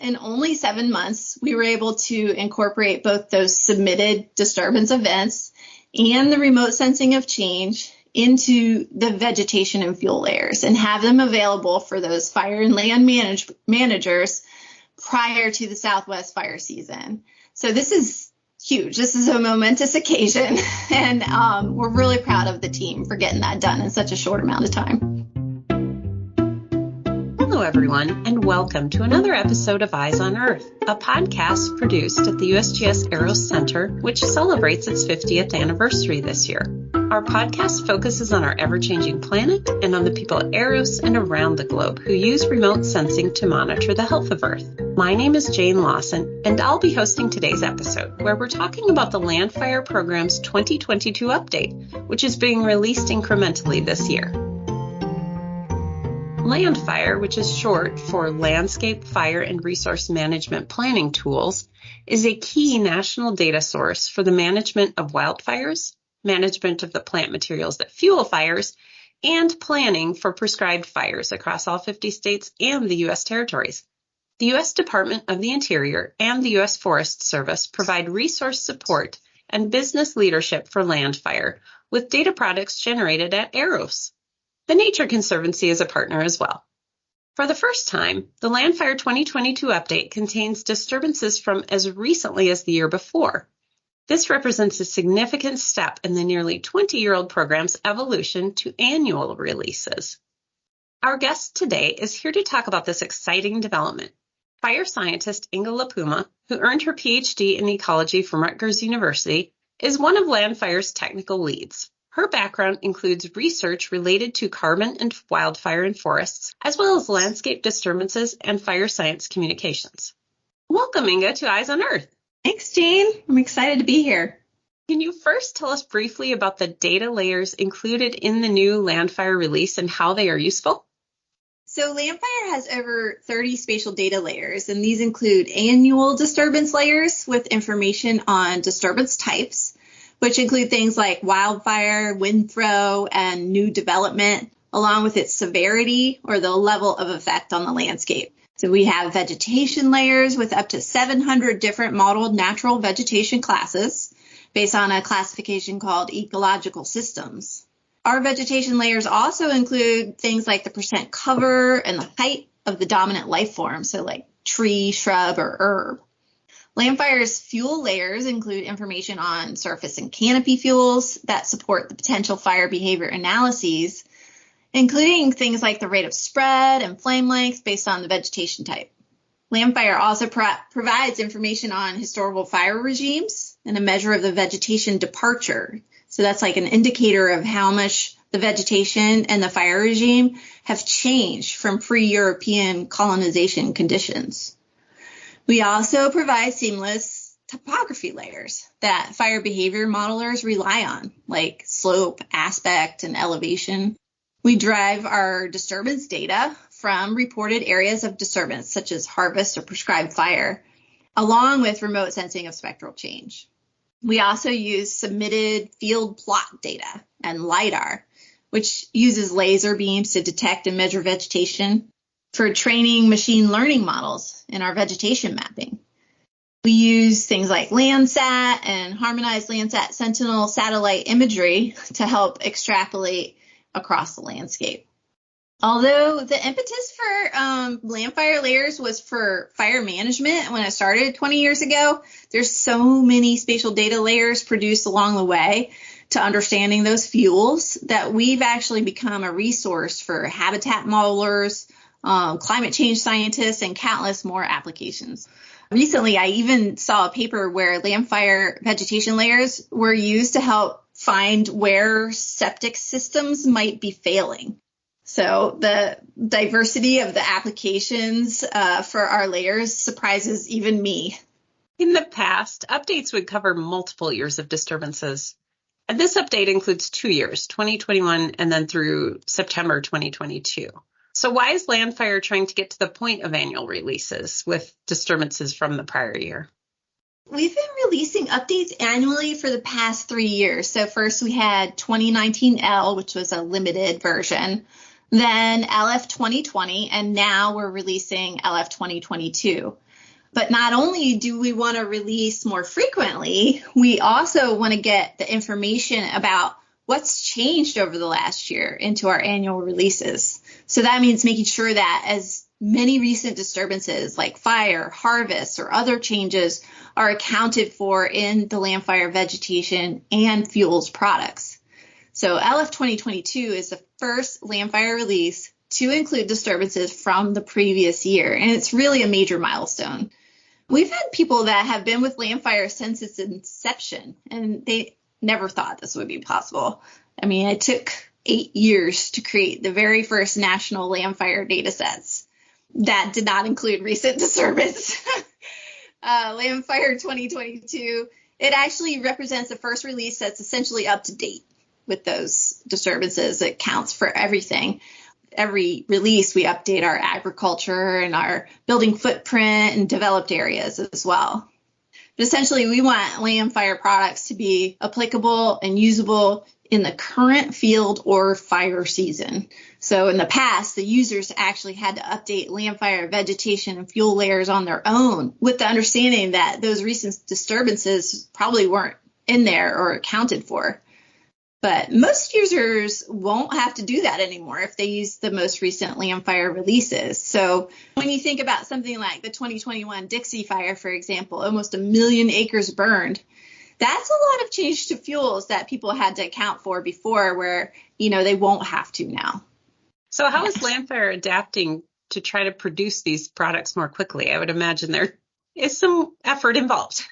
in only 7 months, we were able to incorporate both those submitted disturbance events and the remote sensing of change into the vegetation and fuel layers and have them available for those fire and land managers prior to the Southwest fire season. So this is huge. This is a momentous occasion, and we're really proud of the team for getting that done in such a short amount of time. Hello, everyone, and welcome to another episode of Eyes on Earth, a podcast produced at the USGS EROS Center, which celebrates its 50th anniversary this year. Our podcast focuses on our ever-changing planet and on the people at EROS and around the globe who use remote sensing to monitor the health of Earth. My name is Jane Lawson, and I'll be hosting today's episode, where we're talking about the LANDFIRE program's 2022 update, which is being released incrementally this year. LANDFIRE, which is short for Landscape Fire and Resource Management Planning Tools, is a key national data source for the management of wildfires, management of the plant materials that fuel fires, and planning for prescribed fires across all 50 states and the U.S. territories. The U.S. Department of the Interior and the U.S. Forest Service provide resource support and business leadership for LANDFIRE with data products generated at EROS. The Nature Conservancy is a partner as well. For the first time, the LANDFIRE 2022 update contains disturbances from as recently as the year before. This represents a significant step in the nearly 20-year-old program's evolution to annual releases. Our guest today is here to talk about this exciting development. Fire scientist Inga LaPuma, who earned her PhD in ecology from Rutgers University, is one of LANDFIRE's technical leads. Her background includes research related to carbon and wildfire in forests, as well as landscape disturbances and fire science communications. Welcome, Inga, to Eyes on Earth. Thanks, Jane. I'm excited to be here. Can you first tell us briefly about the data layers included in the new LANDFIRE release and how they are useful? So LANDFIRE has over 30 spatial data layers, and these include annual disturbance layers with information on disturbance types, which include things like wildfire, wind throw, and new development, along with its severity or the level of effect on the landscape. So we have vegetation layers with up to 700 different modeled natural vegetation classes based on a classification called ecological systems. Our vegetation layers also include things like the percent cover and the height of the dominant life form, so like tree, shrub, or herb. LANDFIRE's fuel layers include information on surface and canopy fuels that support the potential fire behavior analyses, including things like the rate of spread and flame length based on the vegetation type. LANDFIRE also provides information on historical fire regimes and a measure of the vegetation departure. So that's like an indicator of how much the vegetation and the fire regime have changed from pre-European colonization conditions. We also provide seamless topography layers that fire behavior modelers rely on, like slope, aspect, and elevation. We derive our disturbance data from reported areas of disturbance, such as harvest or prescribed fire, along with remote sensing of spectral change. We also use submitted field plot data and LIDAR, which uses laser beams to detect and measure vegetation, for training machine learning models in our vegetation mapping. We use things like Landsat and harmonized Landsat Sentinel satellite imagery to help extrapolate across the landscape. Although the impetus for LANDFIRE layers was for fire management when it started 20 years ago, there's so many spatial data layers produced along the way to understanding those fuels that we've actually become a resource for habitat modelers, climate change scientists, and countless more applications. Recently, I even saw a paper where LANDFIRE vegetation layers were used to help find where septic systems might be failing. So the diversity of the applications for our layers surprises even me. In the past, updates would cover multiple years of disturbances. And this update includes 2 years, 2021 and then through September 2022. So why is LANDFIRE trying to get to the point of annual releases with disturbances from the prior year? We've been releasing updates annually for the past 3 years. So first we had 2019L, which was a limited version, then LF 2020, and now we're releasing LF 2022. But not only do we want to release more frequently, we also want to get the information about what's changed over the last year into our annual releases. So that means making sure that as many recent disturbances like fire, harvest, or other changes are accounted for in the LANDFIRE vegetation and fuels products. So LF 2022 is the first LANDFIRE release to include disturbances from the previous year, and it's really a major milestone. We've had people that have been with LANDFIRE since its inception, and they never thought this would be possible. I mean, it took 8 years to create the very first national LANDFIRE data sets. That did not include recent disturbance. LANDFIRE 2022, it actually represents the first release that's essentially up to date with those disturbances. It counts for everything. Every release, we update our agriculture and our building footprint and developed areas as well. But essentially, we want LANDFIRE products to be applicable and usable in the current field or fire season. So in the past, the users actually had to update LANDFIRE vegetation and fuel layers on their own, with the understanding that those recent disturbances probably weren't in there or accounted for. But most users won't have to do that anymore if they use the most recent LANDFIRE releases. So when you think about something like the 2021 Dixie Fire, for example, almost 1 million acres burned, that's a lot of change to fuels that people had to account for before where, they won't have to now. So how is LANDFIRE adapting to try to produce these products more quickly? I would imagine there is some effort involved.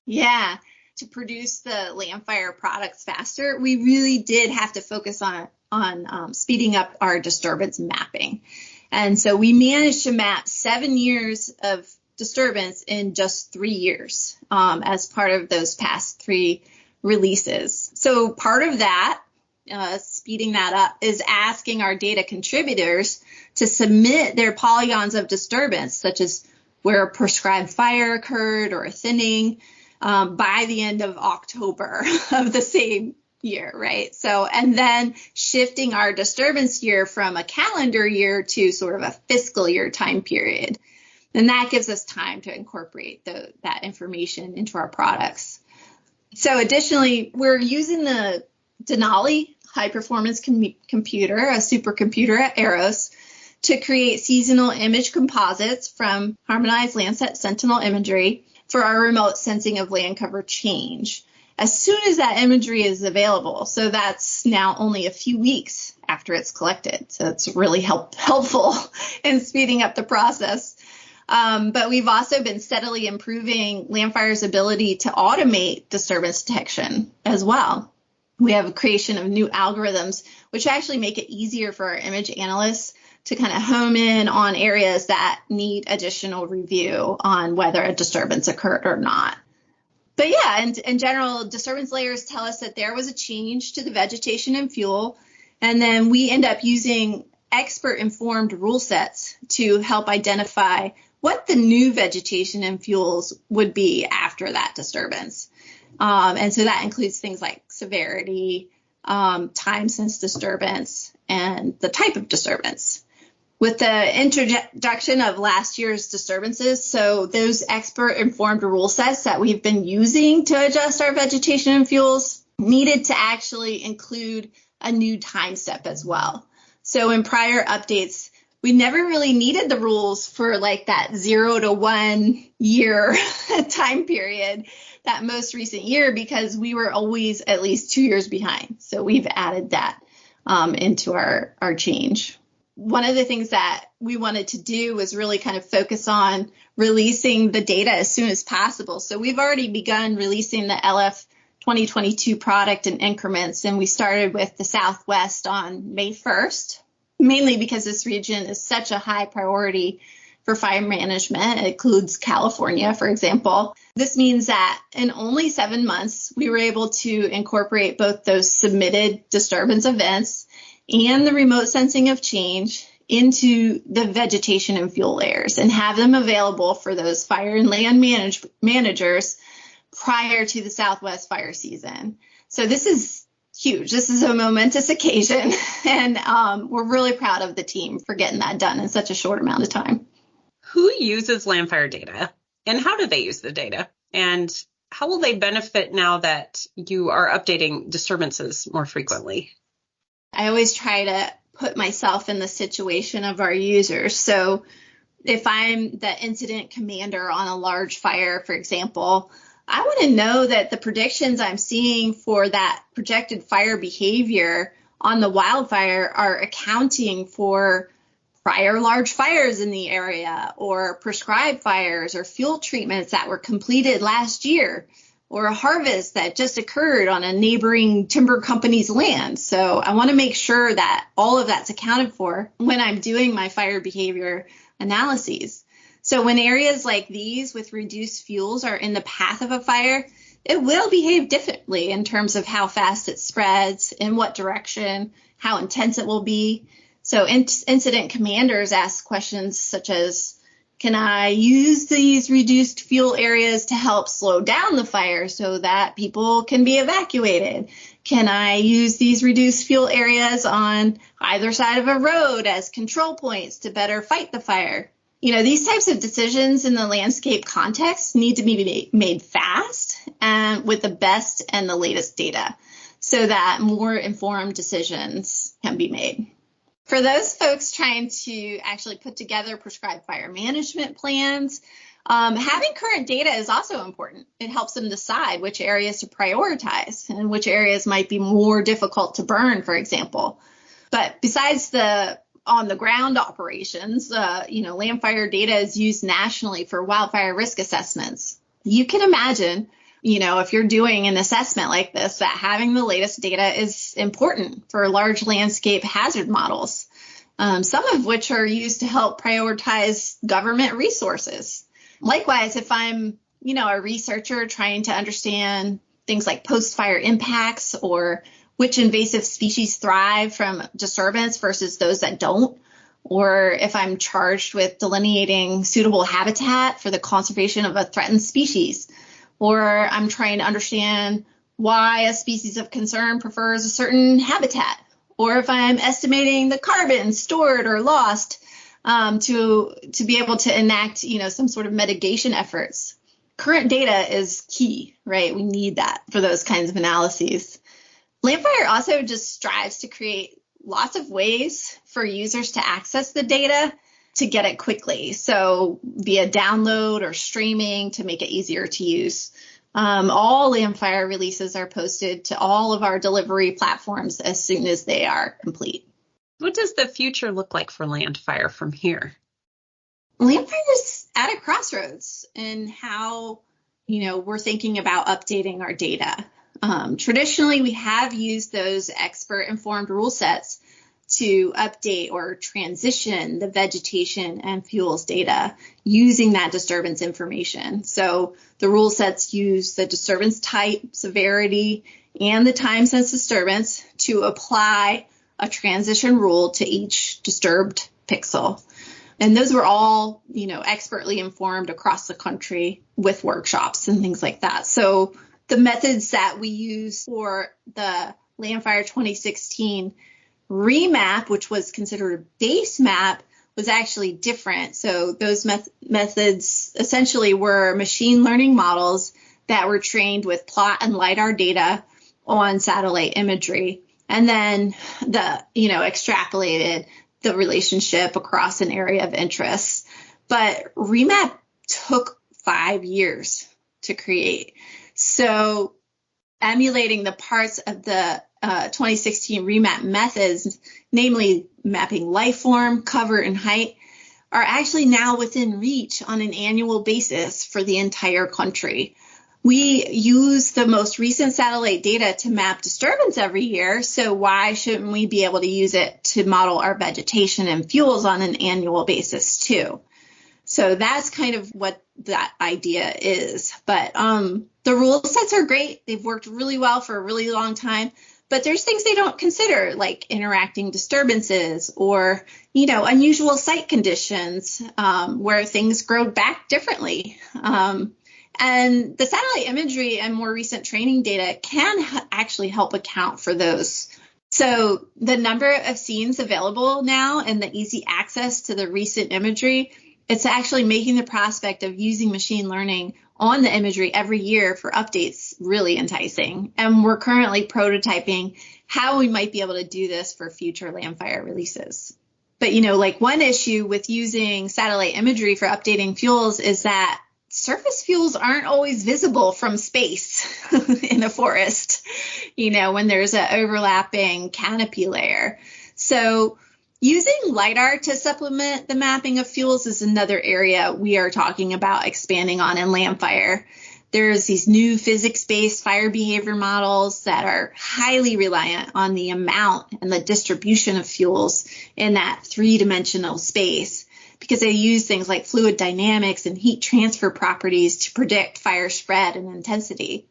Yeah. To produce the LANDFIRE products faster, we really did have to focus on speeding up our disturbance mapping. And so we managed to map 7 years of disturbance in just 3 years as part of those past 3 releases. So part of that, speeding that up, is asking our data contributors to submit their polygons of disturbance, such as where a prescribed fire occurred or a thinning, by the end of October of the same year, right? So, and then shifting our disturbance year from a calendar year to sort of a fiscal year time period. And that gives us time to incorporate that information into our products. So additionally, we're using the Denali high-performance computer, a supercomputer at EROS, to create seasonal image composites from harmonized Landsat Sentinel imagery for our remote sensing of land cover change as soon as that imagery is available. So that's now only a few weeks after it's collected. So it's really helpful in speeding up the process. But we've also been steadily improving LANDFIRE's ability to automate disturbance detection as well. We have a creation of new algorithms, which actually make it easier for our image analysts to kind of home in on areas that need additional review on whether a disturbance occurred or not. But yeah, and in general, disturbance layers tell us that there was a change to the vegetation and fuel, and then we end up using expert-informed rule sets to help identify what the new vegetation and fuels would be after that disturbance. And so that includes things like severity, time since disturbance, and the type of disturbance. With the introduction of last year's disturbances, so those expert-informed rule sets that we've been using to adjust our vegetation and fuels needed to actually include a new time step as well. So in prior updates, we never really needed the rules for like that 0 to 1 year time period, that most recent year, because we were always at least 2 years behind. So we've added that into our change. One of the things that we wanted to do was really kind of focus on releasing the data as soon as possible. So we've already begun releasing the LF 2022 product in increments, and we started with the Southwest on May 1st, mainly because this region is such a high priority for fire management. It includes California, for example. This means that in only 7 months, we were able to incorporate both those submitted disturbance events and the remote sensing of change into the vegetation and fuel layers and have them available for those fire and land managers prior to the Southwest fire season. So this is huge. This is a momentous occasion, and we're really proud of the team for getting that done in such a short amount of time. Who uses LANDFIRE data? And how do they use the data? And how will they benefit now that you are updating disturbances more frequently? I always try to put myself in the situation of our users. So if I'm the incident commander on a large fire, for example, I want to know that the predictions I'm seeing for that projected fire behavior on the wildfire are accounting for prior large fires in the area, or prescribed fires, or fuel treatments that were completed last year, or a harvest that just occurred on a neighboring timber company's land. So I want to make sure that all of that's accounted for when I'm doing my fire behavior analyses. So when areas like these with reduced fuels are in the path of a fire, it will behave differently in terms of how fast it spreads, in what direction, how intense it will be. So incident commanders ask questions such as, can I use these reduced fuel areas to help slow down the fire so that people can be evacuated? Can I use these reduced fuel areas on either side of a road as control points to better fight the fire? You know, these types of decisions in the landscape context need to be made fast and with the best and the latest data so that more informed decisions can be made. For those folks trying to actually put together prescribed fire management plans, having current data is also important. It helps them decide which areas to prioritize and which areas might be more difficult to burn, for example. But besides the on-the-ground operations, LANDFIRE data is used nationally for wildfire risk assessments. You can imagine, if you're doing an assessment like this, that having the latest data is important for large landscape hazard models, some of which are used to help prioritize government resources. Likewise, if I'm, a researcher trying to understand things like post-fire impacts or which invasive species thrive from disturbance versus those that don't, or if I'm charged with delineating suitable habitat for the conservation of a threatened species, or I'm trying to understand why a species of concern prefers a certain habitat, or if I'm estimating the carbon stored or lost to be able to enact, some sort of mitigation efforts. Current data is key, right? We need that for those kinds of analyses. LANDFIRE also just strives to create lots of ways for users to access the data to get it quickly. So via download or streaming to make it easier to use. All LANDFIRE releases are posted to all of our delivery platforms as soon as they are complete. What does the future look like for LANDFIRE from here? LANDFIRE is at a crossroads in how, we're thinking about updating our data. Traditionally, we have used those expert-informed rule sets to update or transition the vegetation and fuels data using that disturbance information. So the rule sets use the disturbance type, severity, and the time since disturbance to apply a transition rule to each disturbed pixel. And those were all, expertly informed across the country with workshops and things like that. So the methods that we use for the LANDFIRE 2016 remap, which was considered a base map, was actually different. So those methods essentially were machine learning models that were trained with plot and LiDAR data on satellite imagery, and then extrapolated the relationship across an area of interest. But remap took 5 years to create. So emulating the parts of the 2016 remap methods, namely mapping life form, cover, and height, are actually now within reach on an annual basis for the entire country. We use the most recent satellite data to map disturbance every year, so why shouldn't we be able to use it to model our vegetation and fuels on an annual basis too? So that's kind of what that idea is. But the rule sets are great. They've worked really well for a really long time. But there's things they don't consider, like interacting disturbances or, unusual site conditions where things grow back differently. And the satellite imagery and more recent training data can actually help account for those. So the number of scenes available now and the easy access to the recent imagery It's actually making the prospect of using machine learning on the imagery every year for updates really enticing. And we're currently prototyping how we might be able to do this for future LANDFIRE releases. But, like one issue with using satellite imagery for updating fuels is that surface fuels aren't always visible from space in a forest, when there's an overlapping canopy layer. So using LiDAR to supplement the mapping of fuels is another area we are talking about expanding on in LANDFIRE. There's these new physics-based fire behavior models that are highly reliant on the amount and the distribution of fuels in that three-dimensional space because they use things like fluid dynamics and heat transfer properties to predict fire spread and intensity.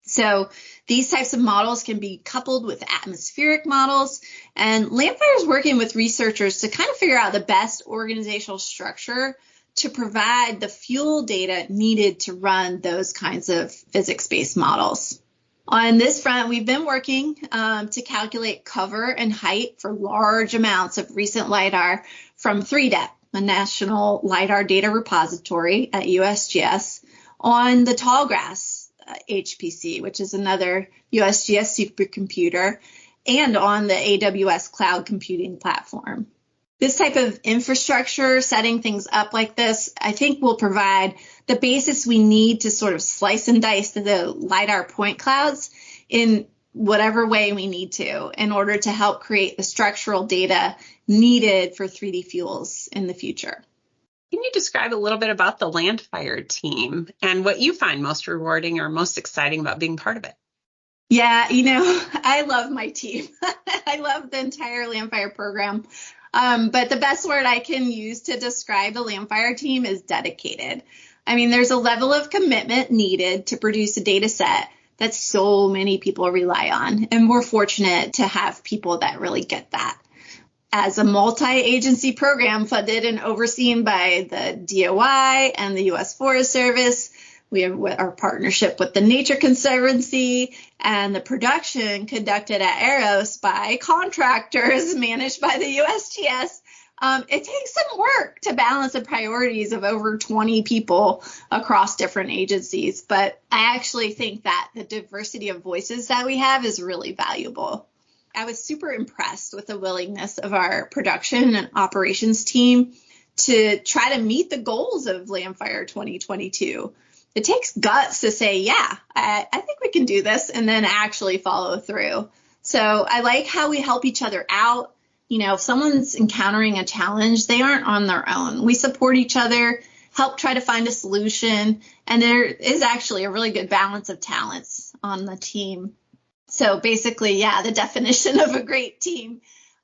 So these types of models can be coupled with atmospheric models, and LANDFIRE is working with researchers to kind of figure out the best organizational structure to provide the fuel data needed to run those kinds of physics-based models. On this front, we've been working to calculate cover and height for large amounts of recent LiDAR from 3DEP, a national LiDAR data repository at USGS, on the Tallgrass HPC, which is another USGS supercomputer, and on the AWS cloud computing platform. This type of infrastructure, setting things up like this, I think will provide the basis we need to sort of slice and dice the LiDAR point clouds in whatever way we need to in order to help create the structural data needed for 3D fuels in the future. Can you describe a little bit about the LANDFIRE team and what you find most rewarding or most exciting about being part of it? Yeah, I love my team. I love the entire LANDFIRE program. But the best word I can use to describe the LANDFIRE team is dedicated. I mean, there's a level of commitment needed to produce a data set that so many people rely on. And we're fortunate to have people that really get that. As a multi-agency program funded and overseen by the DOI and the U.S. Forest Service, we have our partnership with the Nature Conservancy and the production conducted at EROS by contractors managed by the USGS. It takes some work to balance the priorities of over 20 people across different agencies, but I actually think that the diversity of voices that we have is really valuable. I was super impressed with the willingness of our production and operations team to try to meet the goals of LANDFIRE 2022. It takes guts to say, yeah, I think we can do this, and then actually follow through. So I like how we help each other out. If someone's encountering a challenge, they aren't on their own. We support each other, help try to find a solution, and there is actually a really good balance of talents on the team. So basically, yeah, the definition of a great team.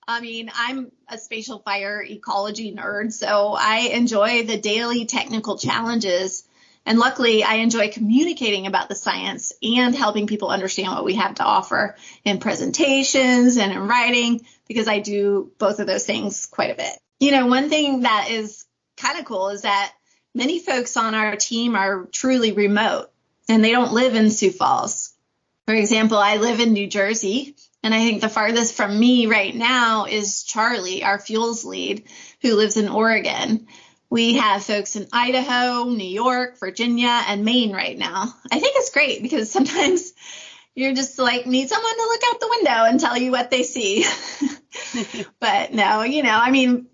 I mean, I'm a spatial fire ecology nerd, so I enjoy the daily technical challenges. And luckily, I enjoy communicating about the science and helping people understand what we have to offer in presentations and in writing, because I do both of those things quite a bit. One thing that is kind of cool is that many folks on our team are truly remote, and they don't live in Sioux Falls. For example, I live in New Jersey, and I think the farthest from me right now is Charlie, our fuels lead, who lives in Oregon. We have folks in Idaho, New York, Virginia, and Maine right now. I think it's great because sometimes you're just like, need someone to look out the window and tell you what they see. But no,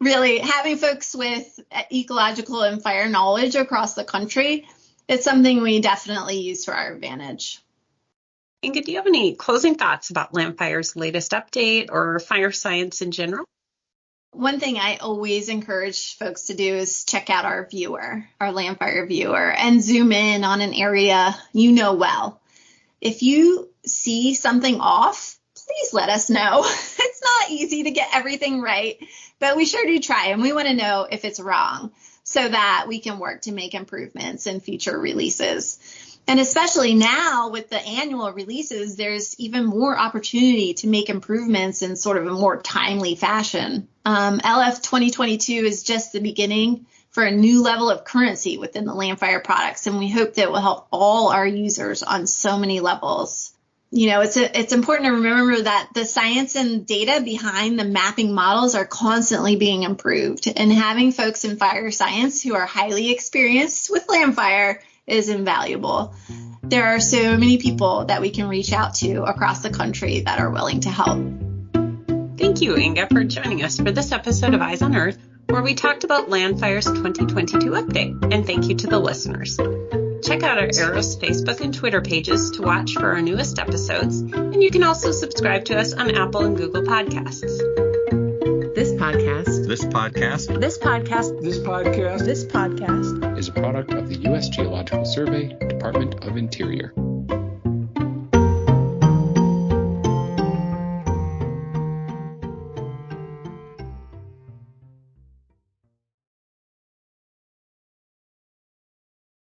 really having folks with ecological and fire knowledge across the country, it's something we definitely use to our advantage. Inga, do you have any closing thoughts about LANDFIRE's latest update or fire science in general? One thing I always encourage folks to do is check out our viewer, our LANDFIRE viewer, and zoom in on an area well. If you see something off, please let us know. It's not easy to get everything right, but we sure do try, and we want to know if it's wrong so that we can work to make improvements in future releases. And especially now with the annual releases, there's even more opportunity to make improvements in sort of a more timely fashion. LF 2022 is just the beginning for a new level of currency within the LANDFIRE products, and we hope that it will help all our users on so many levels. It's important to remember that the science and data behind the mapping models are constantly being improved, and having folks in fire science who are highly experienced with LANDFIRE is invaluable. There are so many people that we can reach out to across the country that are willing to help. Thank you, Inga, for joining us for this episode of Eyes on Earth, where we talked about LANDFIRE's 2022 update, and thank you to the listeners. Check out our EROS Facebook and Twitter pages to watch for our newest episodes, and you can also subscribe to us on Apple and Google Podcasts. This podcast is a product of the U.S. Geological Survey, Department of Interior.